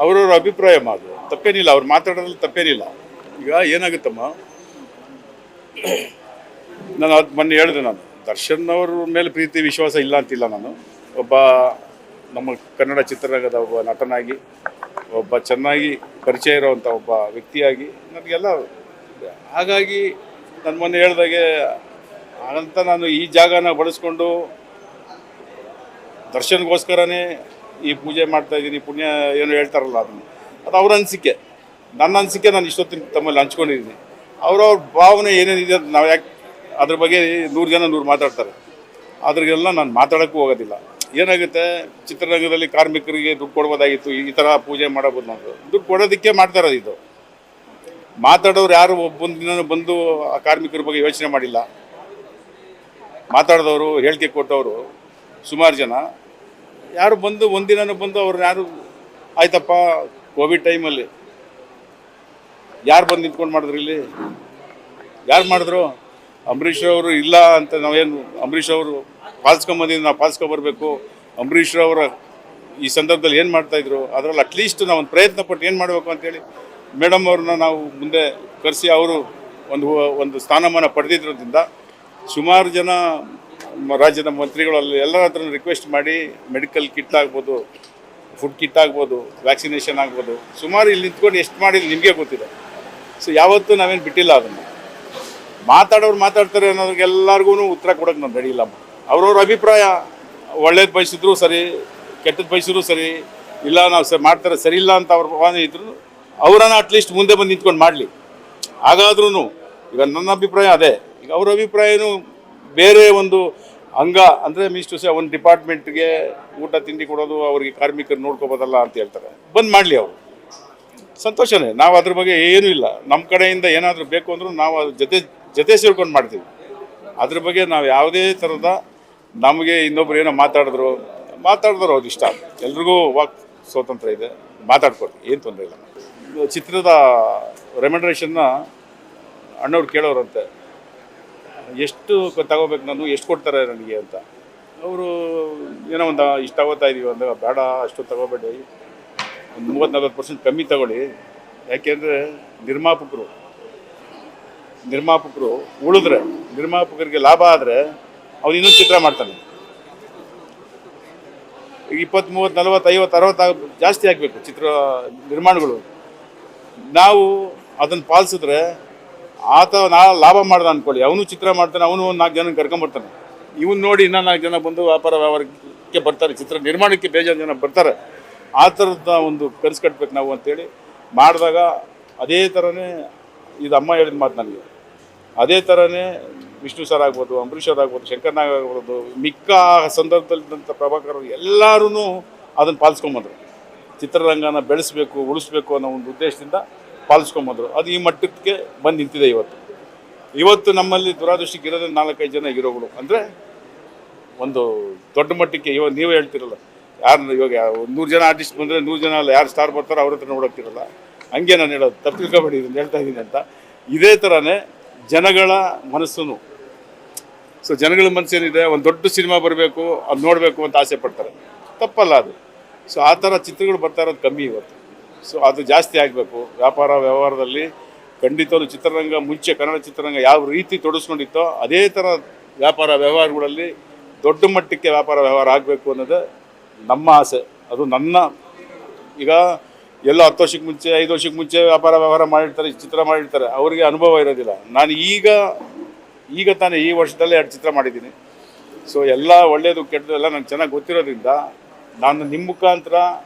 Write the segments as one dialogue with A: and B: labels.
A: ಅವ್ರವ್ರ ಅಭಿಪ್ರಾಯ ಅದು ತಪ್ಪೇನಿಲ್ಲ, ಅವ್ರು ಮಾತಾಡೋದ್ರಲ್ಲಿ ತಪ್ಪೇನಿಲ್ಲ. ಈಗ ಏನಾಗುತ್ತಮ್ಮ, ನಾನು ಅದು ಮೊನ್ನೆ ಹೇಳಿದೆ, ನಾನು ದರ್ಶನ್ ಅವ್ರ ಮೇಲೆ ಪ್ರೀತಿ ವಿಶ್ವಾಸ ಇಲ್ಲ ಅಂತಿಲ್ಲ. ನಾನು ಒಬ್ಬ ನಮ್ಮ ಕನ್ನಡ ಚಿತ್ರರಂಗದ ಒಬ್ಬ ನಟನಾಗಿ, ಒಬ್ಬ ಚೆನ್ನಾಗಿ ಪರಿಚಯ ಇರೋವಂಥ ಒಬ್ಬ ವ್ಯಕ್ತಿಯಾಗಿ ನನಗೆಲ್ಲ, ಹಾಗಾಗಿ ನಾನು ಮೊನ್ನೆ ಹೇಳ್ದಾಗೆ ಅಂತ ನಾನು ಈ ಜಾಗನ ಬಳಸ್ಕೊಂಡು ದರ್ಶನ್ಗೋಸ್ಕರನೇ ಈ ಪೂಜೆ ಮಾಡ್ತಾಯಿದ್ದೀನಿ, ಪುಣ್ಯ ಏನು ಹೇಳ್ತಾರಲ್ಲ ಅದು ಅವ್ರ ಅನಿಸಿಕೆ. ನನ್ನ ಅನಿಸಿಕೆ ನಾನು ಇಷ್ಟೊತ್ತಿನ ತಮ್ಮಲ್ಲಿ ಹಂಚ್ಕೊಂಡಿದ್ದೀನಿ. ಅವ್ರವ್ರ ಭಾವನೆ ಏನೇನಿದೆ ನಾವು ಯಾಕೆ ಅದ್ರ ಬಗ್ಗೆ 100 ಜನ 100 ಮಾತಾಡ್ತಾರೆ. ಅದ್ರಿಗೆಲ್ಲ ನಾನು ಮಾತಾಡೋಕ್ಕೂ ಹೋಗೋದಿಲ್ಲ. ಏನಾಗುತ್ತೆ, ಚಿತ್ರರಂಗದಲ್ಲಿ ಕಾರ್ಮಿಕರಿಗೆ ದುಡ್ಡು ಕೊಡ್ಬೋದಾಗಿತ್ತು, ಈ ಥರ ಪೂಜೆ ಮಾಡಬಹುದು. ನಾವು ದುಡ್ಡು ಕೊಡೋದಕ್ಕೆ ಮಾಡ್ತಾ ಇರೋದು. ಇದು ಮಾತಾಡೋರು ಯಾರು ಒಬ್ಬೊಂದು ದಿನ ಬಂದು ಆ ಕಾರ್ಮಿಕರ ಬಗ್ಗೆ ಯೋಚನೆ ಮಾಡಿಲ್ಲ. ಮಾತಾಡಿದವರು, ಹೇಳಿಕೆ ಕೊಟ್ಟವರು ಸುಮಾರು ಜನ ಯಾರು ಬಂದು ಒಂದಿನ ಬಂದು ಅವ್ರನ್ನ ಯಾರು ಆಯ್ತಪ್ಪ, ಕೋವಿಡ್ ಟೈಮಲ್ಲಿ ಯಾರು ಬಂದು ನಿಂತ್ಕೊಂಡು ಮಾಡಿದ್ರು? ಇಲ್ಲಿ ಯಾರು ಮಾಡಿದ್ರು? ಅಂಬರೀಷ್ ಅವರು ಇಲ್ಲ ಅಂತ ನಾವೇನು, ಅಂಬರೀಷ್ ಅವರು ಪಾಲಿಸ್ಕೊಂಬಂದಿದ್ದು ನಾವು ಪಾಲಿಸ್ಕೊಬರ್ಬೇಕು. ಅಂಬರೀಷ್ ಅವರ ಈ ಸಂದರ್ಭದಲ್ಲಿ ಏನು ಮಾಡ್ತಾಯಿದ್ರು, ಅದರಲ್ಲಿ ಅಟ್ಲೀಸ್ಟ್ ನಾವು ಒಂದು ಪ್ರಯತ್ನ ಪಟ್ಟು ಏನು ಮಾಡಬೇಕು ಅಂತೇಳಿ ಮೇಡಮ್ ಅವ್ರನ್ನ ನಾವು ಮುಂದೆ ಕರೆಸಿ ಅವರು ಒಂದು ಸ್ಥಾನಮಾನ ಪಡೆದಿದ್ರಿಂದ ಸುಮಾರು ಜನ ರಾಜ್ಯದ ಮಂತ್ರಿಗಳಲ್ಲಿ ಎಲ್ಲರ ಹತ್ರ ರಿಕ್ವೆಸ್ಟ್ ಮಾಡಿ ಮೆಡಿಕಲ್ ಕಿಟ್ ಆಗ್ಬೋದು, ಫುಡ್ ಕಿಟ್ ಆಗ್ಬೋದು, ವ್ಯಾಕ್ಸಿನೇಷನ್ ಆಗ್ಬೋದು, ಸುಮಾರು ಇಲ್ಲಿ ನಿಂತ್ಕೊಂಡು ಎಷ್ಟು ಮಾಡಿಲ್ಲ ನಿಮಗೆ ಗೊತ್ತಿದೆ. ಸೊ ಯಾವತ್ತೂ ನಾವೇನು ಬಿಟ್ಟಿಲ್ಲ. ಅದನ್ನು ಮಾತಾಡೋರು ಮಾತಾಡ್ತಾರೆ ಅನ್ನೋದಕ್ಕೆಲ್ಲರಿಗೂ ಉತ್ತರ ಕೊಡೋಕೆ ನಾನು ರೆಡಿ ಅವ್ರವ್ರ ಅಭಿಪ್ರಾಯ. ಒಳ್ಳೇದು ಬಯಸಿದ್ರು ಸರಿ, ಕೆಟ್ಟದ್ದು ಬಯಸಿದ್ರು ಸರಿ, ಇಲ್ಲ ನಾವು ಮಾಡ್ತಾರೆ ಸರಿ ಇಲ್ಲ ಅಂತ ಅವ್ರ ಭಾವನೆ ಇದ್ರು ಅವರನ್ನು ಅಟ್ಲೀಸ್ಟ್ ಮುಂದೆ ಬಂದು ನಿಂತ್ಕೊಂಡು ಮಾಡಲಿ. ಹಾಗಾದ್ರೂ ಈಗ ನನ್ನ ಅಭಿಪ್ರಾಯ ಅದೇ. ಈಗ ಅವ್ರ ಅಭಿಪ್ರಾಯನೂ ಬೇರೆ ಒಂದು ಅಂಗ ಅಂದರೆ ಮೀನ್ಸ್ ಒಂದು ಡಿಪಾರ್ಟ್ಮೆಂಟ್ಗೆ ಊಟ ತಿಂಡಿ ಕೊಡೋದು, ಅವ್ರಿಗೆ ಕಾರ್ಮಿಕರು ನೋಡ್ಕೋಬೋದಲ್ಲ ಅಂತ ಹೇಳ್ತಾರೆ. ಬಂದು ಮಾಡಲಿ, ಅವರು ಸಂತೋಷನೇ. ನಾವು ಅದ್ರ ಬಗ್ಗೆ ಏನೂ ಇಲ್ಲ. ನಮ್ಮ ಕಡೆಯಿಂದ ಏನಾದರೂ ಬೇಕು ಅಂದರೂ ನಾವು ಅದ್ರ ಜೊತೆ ಸೇರ್ಕೊಂಡು ಮಾಡ್ತೀವಿ. ಅದ್ರ ಬಗ್ಗೆ ನಾವು ಯಾವುದೇ ಥರದ ನಮಗೆ ಇನ್ನೊಬ್ರು ಏನೋ ಮಾತಾಡಿದ್ರು ಅವ್ರು ಇಷ್ಟ. ಎಲ್ರಿಗೂ ವಾಕ್ ಸ್ವಾತಂತ್ರ್ಯ ಇದೆ, ಮಾತಾಡ್ಕೊಡಿ, ಏನು ತೊಂದರೆ ಇಲ್ಲ. ಚಿತ್ರದ ರೆಮ್ಯುನರೇಷನ್ನ ಅಣ್ಣವ್ರು ಕೇಳೋರಂತೆ, ಎಷ್ಟು ತಗೋಬೇಕು ನಾನು, ಎಷ್ಟು ಕೊಡ್ತಾರೆ ನನಗೆ ಅಂತ. ಅವರು ಏನೋ ಒಂದು ಇಷ್ಟ ತಗೋತಾ ಇದೀವಿ ಅಂದಾಗ, ಬೇಡ ಅಷ್ಟು ತಗೋಬೇಡಿ, ಒಂದು 30-40% ಕಮ್ಮಿ ತಗೊಳ್ಳಿ. ಯಾಕೆಂದರೆ ನಿರ್ಮಾಪಕರು ಉಳಿದ್ರೆ, ನಿರ್ಮಾಪಕರಿಗೆ ಲಾಭ ಆದರೆ ಅವ್ನು ಇನ್ನೊಂದು ಚಿತ್ರ ಮಾಡ್ತಾನೆ. ಈಗ 20, 30, 40, 50, 60 ಜಾಸ್ತಿ ಆಗಬೇಕು ಚಿತ್ರ ನಿರ್ಮಾಣಗಳು. ನಾವು ಅದನ್ನು ಪಾಲಿಸಿದ್ರೆ ಆತ ಲಾಭ ಮಾಡ್ದ ಅಂದ್ಕೊಳ್ಳಿ, ಅವನು ಚಿತ್ರ ಮಾಡ್ತಾನೆ, ಅವನು ಒಂದು 4 ಜನ ಕರ್ಕೊಂಬರ್ತಾನೆ. ಇವನು ನೋಡಿ ಇನ್ನೂ 4 ಜನ ಬಂದು ವ್ಯವಹಾರಕ್ಕೆ ಬರ್ತಾರೆ, ಚಿತ್ರ ನಿರ್ಮಾಣಕ್ಕೆ ಬೇಜಾರು ಜನ ಬರ್ತಾರೆ. ಆ ಥರದ ಒಂದು ಕನಸು ಕಟ್ಟಬೇಕು ನಾವು ಅಂತೇಳಿ ಮಾಡಿದಾಗ, ಅದೇ ಥರನೇ ಇದು ಅಮ್ಮ ಹೇಳಿದ ಮಾತು ನನಗೆ. ಅದೇ ಥರನೇ ವಿಷ್ಣು ಸರ್ ಆಗ್ಬೋದು, ಅಂಬರೀಷ್ ಅವ್ರು ಆಗ್ಬೋದು, ಶಂಕರ್ ನಾಗ್ ಆಗ್ಬೋದು, ಮಿಕ್ಕ ಸಂದರ್ಭದಲ್ಲಿದ್ದಂಥ ಪ್ರಭಾಕರ್ ಎಲ್ಲರೂ ಅದನ್ನು ಪಾಲಿಸ್ಕೊಂಬಂದರು. ಚಿತ್ರರಂಗನ ಬೆಳೆಸಬೇಕು, ಉಳಿಸ್ಬೇಕು ಅನ್ನೋ ಒಂದು ಉದ್ದೇಶದಿಂದ ಪಾಲಿಸ್ಕೊಂಬಂದರು. ಅದು ಈ ಮಟ್ಟಕ್ಕೆ ಬಂದು ನಿಂತಿದೆ. ಇವತ್ತು ನಮ್ಮಲ್ಲಿ ದುರಾದೃಷ್ಟಕ್ಕೆ ಇರೋದೇ 4-5 ಜನ ಹೀರೋಗಳು. ಅಂದರೆ ಒಂದು ದೊಡ್ಡ ಮಟ್ಟಕ್ಕೆ ಇವಾಗ ನೀವೇ ಹೇಳ್ತಿರಲ್ಲ, ಯಾರು ಇವಾಗ 100 ಜನ ಆರ್ಟಿಸ್ಟ್ ಬಂದರೆ 100 ಜನ ಅಲ್ಲ, ಯಾರು ಸ್ಟಾರ್ ಬರ್ತಾರೋ ಅವ್ರ ಹತ್ರ ನೋಡೋಕ್ತಿರಲ್ಲ. ಹಂಗೆ ನಾನು ಹೇಳೋದು, ತಪ್ಪು ತಿಳ್ಕೊಬೇಡಿ, ಇದನ್ನು ಹೇಳ್ತಾ ಇದ್ದೀನಿ ಅಂತ. ಇದೇ ಥರನೇ ಜನಗಳ ಮನಸ್ಸು. ಸೊ ಜನಗಳ ಮನಸ್ಸೇನಿದೆ, ಒಂದು ದೊಡ್ಡ ಸಿನಿಮಾ ಬರಬೇಕು, ಅದು ನೋಡಬೇಕು ಅಂತ ಆಸೆ ಪಡ್ತಾರೆ. ತಪ್ಪಲ್ಲ ಅದು. ಸೊ ಆ ಥರ ಚಿತ್ರಗಳು ಬರ್ತಾ ಇರೋದು ಕಮ್ಮಿ ಇವತ್ತು. ಸೊ ಅದು ಜಾಸ್ತಿ ಆಗಬೇಕು. ವ್ಯಾಪಾರ ವ್ಯವಹಾರದಲ್ಲಿ ಖಂಡಿತವಾಗ್ಲೂ ಚಿತ್ರರಂಗ ಮುಂಚೆ ಕನ್ನಡ ಚಿತ್ರರಂಗ ಯಾವ ರೀತಿ ತೊಡಗಿಸ್ಕೊಂಡಿತ್ತೋ ಅದೇ ಥರ ವ್ಯಾಪಾರ ವ್ಯವಹಾರಗಳಲ್ಲಿ ದೊಡ್ಡ ಮಟ್ಟಕ್ಕೆ ವ್ಯಾಪಾರ ವ್ಯವಹಾರ ಆಗಬೇಕು ಅನ್ನೋದೇ ನಮ್ಮ ಆಸೆ. ಅದು ನನ್ನ, ಈಗ ಎಲ್ಲ 10 ವರ್ಷಕ್ಕೆ ಮುಂಚೆ 5 ವರ್ಷಕ್ಕೆ ಮುಂಚೆ ವ್ಯಾಪಾರ ವ್ಯವಹಾರ ಮಾಡಿರ್ತಾರೆ, ಚಿತ್ರ ಮಾಡಿರ್ತಾರೆ, ಅವರಿಗೆ ಅನುಭವ ಇರೋದಿಲ್ಲ. ನಾನು ಈಗ ತಾನೇ ಈ ವರ್ಷದಲ್ಲೇ 2 ಚಿತ್ರ ಮಾಡಿದ್ದೀನಿ. ಸೊ ಎಲ್ಲ ಒಳ್ಳೆಯದು ಕೆಟ್ಟದ್ದು ಎಲ್ಲ ನನಗೆ ಚೆನ್ನಾಗಿ ಗೊತ್ತಿರೋದ್ರಿಂದ ನಾನು ನಿಮ್ಮ ಮುಖಾಂತರ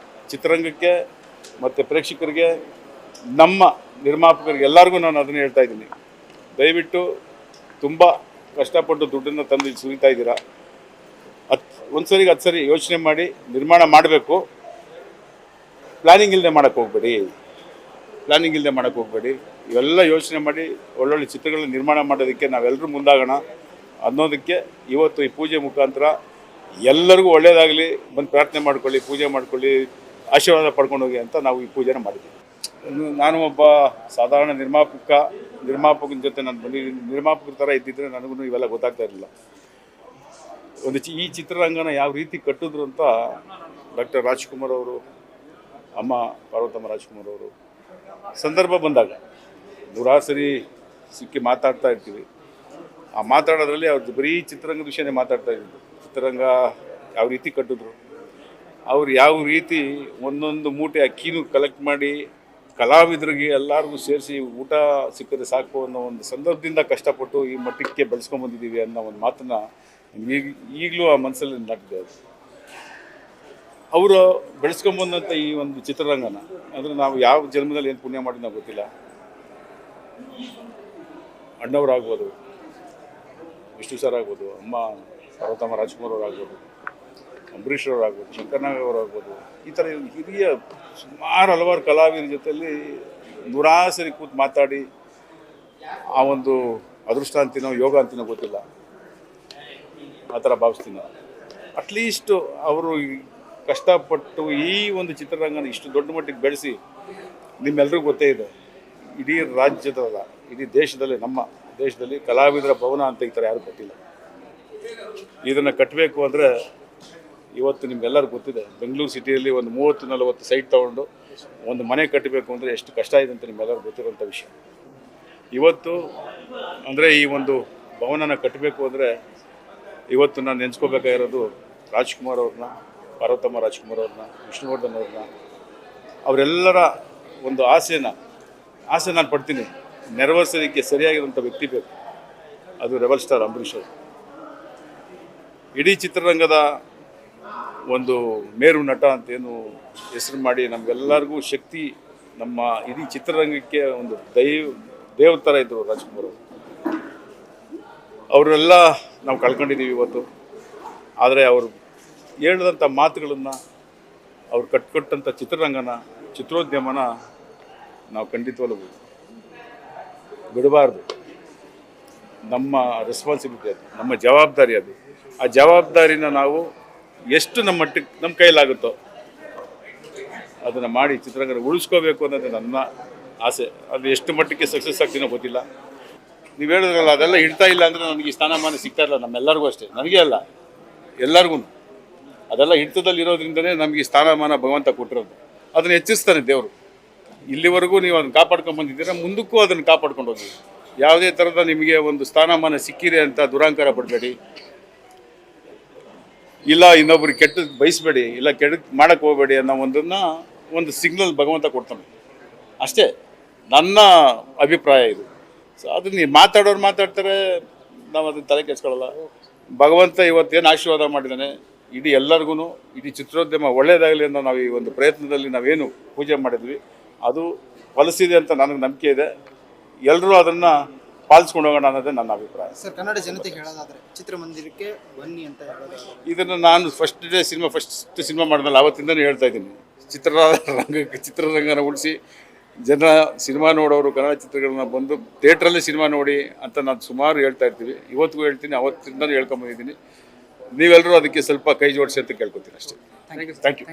A: ಚಿತ್ರರಂಗಕ್ಕೆ ಮತ್ತು ಪ್ರೇಕ್ಷಕರಿಗೆ, ನಮ್ಮ ನಿರ್ಮಾಪಕರಿಗೆ ಎಲ್ಲರಿಗೂ ನಾನು ಅದನ್ನು ಹೇಳ್ತಾ ಇದ್ದೀನಿ. ದಯವಿಟ್ಟು ತುಂಬ ಕಷ್ಟಪಟ್ಟು ದುಡ್ಡನ್ನು ತಂದು ಸುರಿತಾ ಇದ್ದೀರಾ. ಒಂದು ಸರಿಗೆ 10 ಸರಿ ಯೋಚನೆ ಮಾಡಿ ನಿರ್ಮಾಣ ಮಾಡಬೇಕು. ಪ್ಲ್ಯಾನಿಂಗ್ ಇಲ್ಲದೆ ಮಾಡೋಕ್ಕೆ ಹೋಗಬೇಡಿ. ಇವೆಲ್ಲ ಯೋಚನೆ ಮಾಡಿ ಒಳ್ಳೊಳ್ಳೆ ಚಿತ್ರಗಳನ್ನ ನಿರ್ಮಾಣ ಮಾಡೋದಕ್ಕೆ ನಾವೆಲ್ಲರೂ ಮುಂದಾಗೋಣ ಅನ್ನೋದಕ್ಕೆ ಇವತ್ತು ಈ ಪೂಜೆ ಮುಖಾಂತರ ಎಲ್ಲರಿಗೂ ಒಳ್ಳೆಯದಾಗಲಿ, ಬಂದು ಪ್ರಾರ್ಥನೆ ಮಾಡ್ಕೊಳ್ಳಿ, ಪೂಜೆ ಮಾಡ್ಕೊಳ್ಳಿ, ಆಶೀರ್ವಾದ ಪಡ್ಕೊಂಡು ಹೋಗಿ ಅಂತ ನಾವು ಈ ಪೂಜೆನ ಮಾಡಿದ್ದೀವಿ. ನಾನು ಒಬ್ಬ ಸಾಧಾರಣ ನಿರ್ಮಾಪಕನ ಜೊತೆ ನಾನು ಬಂದಿದ್ದೀನಿ. ನಿರ್ಮಾಪಕರ ಥರ ಇದ್ದಿದ್ದರೆ ನನಗೂ ಇವೆಲ್ಲ ಗೊತ್ತಾಗ್ತಾ ಇರಲಿಲ್ಲ. ಈ ಚಿತ್ರರಂಗನ ಯಾವ ರೀತಿ ಕಟ್ಟಿದ್ರು ಅಂತ ಡಾಕ್ಟರ್ ರಾಜ್ಕುಮಾರ್ ಅವರು, ಅಮ್ಮ ಪಾರ್ವತಮ್ಮ ರಾಜ್ಕುಮಾರ್ ಅವರು ಸಂದರ್ಭ ಬಂದಾಗ ನೂರಾರು ಸರಿ ಸಿಕ್ಕಿ ಮಾತಾಡ್ತಾ ಇರ್ತೀವಿ. ಆ ಮಾತಾಡೋದ್ರಲ್ಲಿ ಅವ್ರದ್ದು ಬರೀ ಚಿತ್ರರಂಗದ ವಿಷಯನೇ ಮಾತಾಡ್ತಾ ಇದ್ದರು. ಚಿತ್ರರಂಗ ಯಾವ ರೀತಿ ಕಟ್ಟಿದ್ರು, ಅವ್ರು ಯಾವ ರೀತಿ ಒಂದೊಂದು ಮೂಟೆ ಅಕ್ಕಿನೂ ಕಲೆಕ್ಟ್ ಮಾಡಿ ಕಲಾವಿದರಿಗೆ ಎಲ್ಲರಿಗೂ ಸೇರಿಸಿ ಊಟ ಸಿಕ್ಕರೆ ಸಾಕು ಅನ್ನೋ ಒಂದು ಸಂದರ್ಭದಿಂದ ಕಷ್ಟಪಟ್ಟು ಈ ಮಟ್ಟಕ್ಕೆ ಬೆಳೆಸ್ಕೊಂಬಂದಿದ್ದೀವಿ ಅನ್ನೋ ಒಂದು ಮಾತನ್ನು ಈಗಲೂ ಆ ಮನಸ್ಸಲ್ಲಿ ನಾಟಿದೆ. ಅದು ಅವರು ಬೆಳೆಸ್ಕೊಂಬಂದಂಥ ಈ ಒಂದು ಚಿತ್ರರಂಗನ ಅಂದರೆ ನಾವು ಯಾವ ಜನ್ಮದಲ್ಲಿ ಏನು ಪುಣ್ಯ ಮಾಡಿ ನಾವು ಗೊತ್ತಿಲ್ಲ. ಅಣ್ಣವರಾಗ್ಬೋದು, ವಿಷ್ಣು ಸರ್ ಆಗ್ಬೋದು, ಅಮ್ಮ ಪಾರ್ವತಮ್ಮ ರಾಜ್ಕುಮಾರ್ ಅವರಾಗ್ಬೋದು, ಅಂಬರೀಷ್ ಅವರಾಗ್ಬೋದು, ಶಂಕರ್ನಾಗ್ ಅವರಾಗ್ಬೋದು, ಈ ಥರ ಹಿರಿಯ ಸುಮಾರು ಹಲವಾರು ಕಲಾವಿದರ ಜೊತೆಯಲ್ಲಿ ನೂರಾರು ಸರಿ ಕೂತು ಮಾತಾಡಿ ಆ ಒಂದು ಅದೃಷ್ಟ ಅಂತಿನೋ ಯೋಗ ಅಂತಿನೋ ಗೊತ್ತಿಲ್ಲ, ಆ ಥರ ಭಾವಿಸ್ತೀನಿ. ಅಟ್ಲೀಸ್ಟು ಅವರು ಕಷ್ಟಪಟ್ಟು ಈ ಒಂದು ಚಿತ್ರರಂಗನ ಇಷ್ಟು ದೊಡ್ಡ ಮಟ್ಟಿಗೆ ಬೆಳೆಸಿ ನಿಮ್ಮೆಲ್ರಿಗೂ ಗೊತ್ತೇ ಇದೆ, ಇಡೀ ರಾಜ್ಯದಲ್ಲ ಇಡೀ ದೇಶದಲ್ಲಿ, ನಮ್ಮ ದೇಶದಲ್ಲಿ ಕಲಾವಿದರ ಭವನ ಅಂತ ಈ ಥರ ಯಾರೂ ಕಟ್ಟಿಲ್ಲ. ಇದನ್ನು ಕಟ್ಟಬೇಕು ಅಂದರೆ ಇವತ್ತು ನಿಮ್ಗೆಲ್ಲರಿಗೂ ಗೊತ್ತಿದೆ, ಬೆಂಗಳೂರು ಸಿಟಿಯಲ್ಲಿ ಒಂದು 30-40 ಸೈಟ್ ತೊಗೊಂಡು ಒಂದು ಮನೆ ಕಟ್ಟಬೇಕು ಅಂದರೆ ಎಷ್ಟು ಕಷ್ಟ ಇದೆ ಅಂತ ನಿಮ್ಗೆಲ್ಲರಿಗೂ ಗೊತ್ತಿರೋಂಥ ವಿಷಯ. ಇವತ್ತು ಅಂದರೆ ಈ ಒಂದು ಭವನನ ಕಟ್ಟಬೇಕು ಅಂದರೆ ಇವತ್ತು ನಾನು ನೆನೆಸ್ಕೋಬೇಕಾಗಿರೋದು ರಾಜ್ಕುಮಾರ್ ಅವ್ರನ್ನ, ಪಾರ್ವತಮ್ಮ ರಾಜ್ಕುಮಾರ್ ಅವ್ರನ್ನ, ವಿಷ್ಣುವರ್ಧನ್ ಅವ್ರನ್ನ, ಅವರೆಲ್ಲರ ಒಂದು ಆಸೆ ನಾನು ಪಡ್ತೀನಿ. ನೆರವೇರಿಸೋದಕ್ಕೆ ಸರಿಯಾಗಿರುವಂಥ ವ್ಯಕ್ತಿ ಬೇಕು, ಅದು ರೆಬಲ್ ಸ್ಟಾರ್ ಅಂಬರೀಷ್ ಅವರು. ಇಡೀ ಚಿತ್ರರಂಗದ ಒಂದು ಮೇರು ನಟ ಅಂತೇನು ಹೆಸರು ಮಾಡಿ ನಮಗೆಲ್ಲರಿಗೂ ಶಕ್ತಿ, ನಮ್ಮ ಇಡೀ ಚಿತ್ರರಂಗಕ್ಕೆ ಒಂದು ದೇವ್ರ ಥರ ಇದ್ದರು ರಾಜ್ಕುಮಾರ್ ಅವರು. ಅವರೆಲ್ಲ ನಾವು ಕಳ್ಕೊಂಡಿದ್ದೀವಿ ಇವತ್ತು. ಆದರೆ ಅವರು ಹೇಳಿದಂಥ ಮಾತುಗಳನ್ನು, ಅವ್ರು ಕಟ್ಕೊಟ್ಟಂಥ ಚಿತ್ರರಂಗನ, ಚಿತ್ರೋದ್ಯಮನ ನಾವು ಖಂಡಿತವಲ್ಲೂ ಬಿಡಬಾರ್ದು. ನಮ್ಮ ರೆಸ್ಪಾನ್ಸಿಬಿಲಿಟಿ ಅದು, ನಮ್ಮ ಜವಾಬ್ದಾರಿ ಅದು. ಆ ಜವಾಬ್ದಾರಿನ ನಾವು ಎಷ್ಟು ನಮ್ಮ ಮಟ್ಟಿಗೆ ನಮ್ಮ ಕೈಲಾಗುತ್ತೋ ಅದನ್ನು ಮಾಡಿ ಚಿತ್ರರಂಗನ ಉಳಿಸ್ಕೋಬೇಕು ಅನ್ನೋದು ನನ್ನ ಆಸೆ. ಅದು ಎಷ್ಟು ಮಟ್ಟಿಗೆ ಸಕ್ಸಸ್ ಆಗ್ತೀನೋ ಗೊತ್ತಿಲ್ಲ. ನೀವು ಹೇಳಿದ್ರಲ್ಲ, ಅದೆಲ್ಲ ಇಡ್ತಾ ಇಲ್ಲ ಅಂದರೆ ನನಗೆ ಈ ಸ್ಥಾನಮಾನ ಸಿಗ್ತಾ ಇಲ್ಲ. ನಮ್ಮೆಲ್ಲರಿಗೂ ಅಷ್ಟೇ, ನನಗೇ ಅಲ್ಲ ಎಲ್ಲರಿಗೂ. ಅದೆಲ್ಲ ಹಿಡಿತದಲ್ಲಿ ಇರೋದ್ರಿಂದಲೇ ನಮಗೆ ಈ ಸ್ಥಾನಮಾನ ಭಗವಂತ ಕೊಟ್ಟಿರೋದು. ಅದನ್ನು ಹೆಚ್ಚಿಸ್ತಾನೆ ದೇವರು. ಇಲ್ಲಿವರೆಗೂ ನೀವು ಅದನ್ನು ಕಾಪಾಡ್ಕೊಂಡು ಬಂದಿದ್ದೀರ, ಮುಂದಕ್ಕೂ ಅದನ್ನು ಕಾಪಾಡ್ಕೊಂಡು ಹೋಗಿ. ಯಾವುದೇ ಥರದ ನಿಮಗೆ ಒಂದು ಸ್ಥಾನಮಾನ ಸಿಕ್ಕಿದೆ ಅಂತ ದುರಾಂಕಾರ ಪಡಬೇಡಿ, ಇಲ್ಲ ಇನ್ನೊಬ್ರಿಗೆ ಕೆಟ್ಟ ಬಯಸಬೇಡಿ, ಇಲ್ಲ ಕೆಟ್ಟ ಮಾಡೋಕ್ಕೆ ಹೋಗಬೇಡಿ ಅನ್ನೋ ಒಂದು ಸಿಗ್ನಲ್ ಭಗವಂತ ಕೊಡ್ತಾನೆ ಅಷ್ಟೇ. ನನ್ನ ಅಭಿಪ್ರಾಯ ಇದು. ಸೊ ಅದನ್ನು ಮಾತಾಡೋರು ಮಾತಾಡ್ತಾರೆ, ನಾವು ಅದನ್ನು ತಲೆ ಕೆಡಿಸ್ಕೊಳ್ಳಲ್ಲ. ಭಗವಂತ ಇವತ್ತೇನು ಆಶೀರ್ವಾದ ಮಾಡಿದ್ದಾನೆ ಇಡೀ ಎಲ್ಲರಿಗೂ, ಇಡೀ ಚಿತ್ರೋದ್ಯಮ ಒಳ್ಳೆಯದಾಗಲಿ ಅನ್ನೋ ನಾವು ಈ ಒಂದು ಪ್ರಯತ್ನದಲ್ಲಿ ನಾವೇನು ಪೂಜೆ ಮಾಡಿದ್ವಿ ಅದು ಫಲಿಸಿದೆ ಅಂತ ನನಗೆ ನಂಬಿಕೆ ಇದೆ. ಎಲ್ಲರೂ ಅದನ್ನು ಪಾಲಿಸ್ಕೊಂಡು ಹೋಗೋಣ ಅನ್ನೋದೇ ನನ್ನ ಅಭಿಪ್ರಾಯ.
B: ಸರ್, ಕನ್ನಡ ಜನತೆಗೆ ಹೇಳೋದಾದ್ರೆ ಚಿತ್ರಮಂದಿರಕ್ಕೆ ಬನ್ನಿ ಅಂತ ಹೇಳೋದಾದ್ರೆ,
A: ಇದನ್ನು ನಾನು ಫಸ್ಟ್ ಸಿನಿಮಾ ಮಾಡಿದ್ಮೇಲೆ ಆವತ್ತಿಂದಲೂ ಹೇಳ್ತಾ ಇದ್ದೀನಿ, ಚಿತ್ರರಂಗನ ಉಳಿಸಿ ಜನ ಸಿನಿಮಾ ನೋಡೋರು ಕನ್ನಡ ಚಿತ್ರಗಳನ್ನ ಬಂದು ಥಿಯೇಟ್ರಲ್ಲಿ ಸಿನಿಮಾ ನೋಡಿ ಅಂತ ನಾನು ಸುಮಾರು ಹೇಳ್ತಾ ಇರ್ತೀವಿ. ಇವತ್ತಿಗೂ ಹೇಳ್ತೀನಿ, ಅವತ್ತಿಂದಲೂ ಹೇಳ್ಕೊಂಬಂದಿದ್ದೀನಿ. ನೀವೆಲ್ಲರೂ ಅದಕ್ಕೆ ಸ್ವಲ್ಪ ಕೈ ಜೋಡಿಸಿ ಅಂತ ಕೇಳ್ಕೊತೀನಿ ಅಷ್ಟೇ. Thank you.